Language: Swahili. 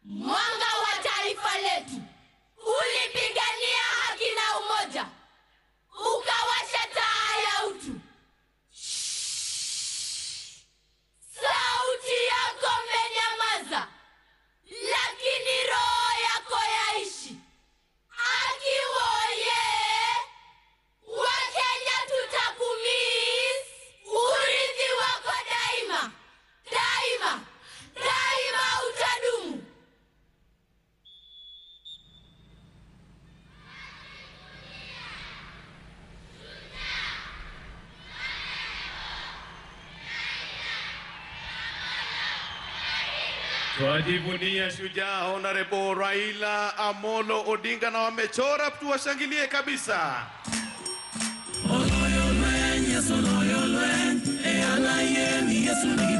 Mwanga wa taifa letu, ulipigania haki na umoja, ukawasha taa ya utu. Sauti yako menyamaza, lakini roho yako yaishi. Haki woye, Wakenya tutakumiss. Urithi wako daima, daima, daima utadumu. Twajivunia shujaa Honorable Raila Amolo Odinga na wamechora, tuwashangilie kabisa. Oloyolwen, yes oloyolwen, e alaye ni Yesu ni